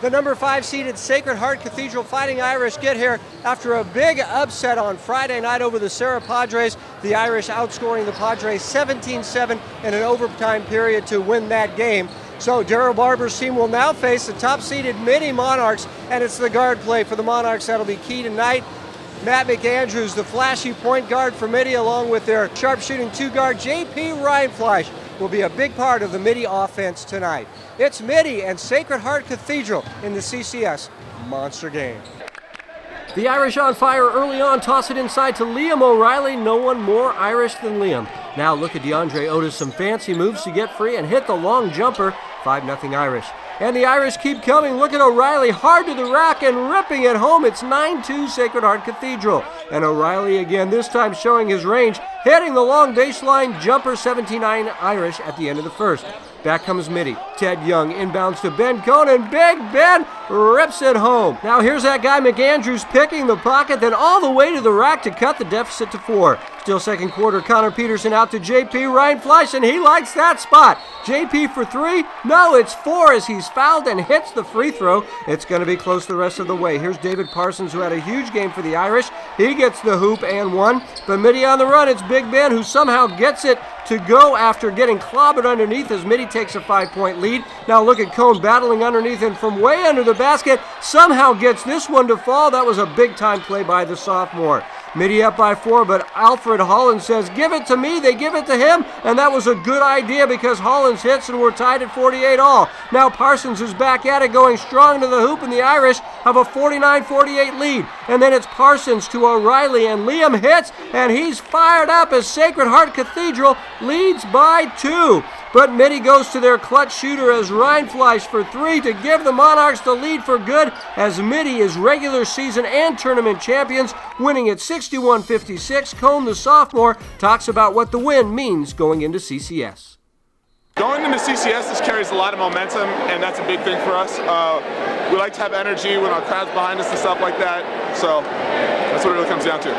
The number 5 seeded Sacred Heart Cathedral Fighting Irish get here after a big upset on Friday night over the Serra Padres. The Irish outscoring the Padres 17-7 in an overtime period to win that game. So Darryl Barber's team will now face the top seeded Mitty Monarchs, and it's the guard play for the Monarchs that'll be key tonight. Matt McAndrews, the flashy point guard for Mitty, along with their sharpshooting 2-guard JP Reinfleisch, will be a big part of the Mitty offense tonight. It's Mitty and Sacred Heart Cathedral in the CCS Monster Game. The Irish on fire early on, toss it inside to Liam O'Reilly. No one more Irish than Liam. Now look at DeAndre Otis, some fancy moves to get free and hit the long jumper. 5-0 Irish. And the Irish keep coming. Look at O'Reilly, hard to the rack and ripping it home. It's 9-2 Sacred Heart Cathedral. And O'Reilly again, this time showing his range, hitting the long baseline jumper. 17-9 Irish at the end of the first. Back comes Mitty. Ted Young inbounds to Ben Conan. Big Ben rips it home. Now here's that guy McAndrews picking the pocket, then all the way to the rack to cut the deficit to 4. Still second quarter, Connor Peterson out to JP Reinfleisch, and he likes that spot. JP for 3? No, it's 4 as he's fouled and hits the free throw. It's going to be close the rest of the way. Here's David Parsons, who had a huge game for the Irish. He gets the hoop and 1. But Mitty on the run, it's Big Ben who somehow gets it to go after getting clobbered underneath as Mitty takes a 5-point lead. Now look at Cone battling underneath and from way under the basket somehow gets this one to fall. That was a big-time play by the sophomore. Mitty up by 4, but Alfred Hollins says, give it to me. They give it to him, and that was a good idea because Hollins hits and we're tied at 48 all. Now Parsons is back at it, going strong to the hoop, and the Irish have a 49-48 lead. And then it's Parsons to O'Reilly, and Liam hits, and he's fired up as Sacred Heart Cathedral leads by 2. But Mitty goes to their clutch shooter as Reinfleisch for 3 to give the Monarchs the lead for good, as Mitty is regular season and tournament champions, winning at 61-56. Cone, the sophomore, talks about what the win means going into CCS. Going into CCS, this carries a lot of momentum, and that's a big thing for us. We like to have energy when our crowd's behind us and stuff like that, so that's what it really comes down to.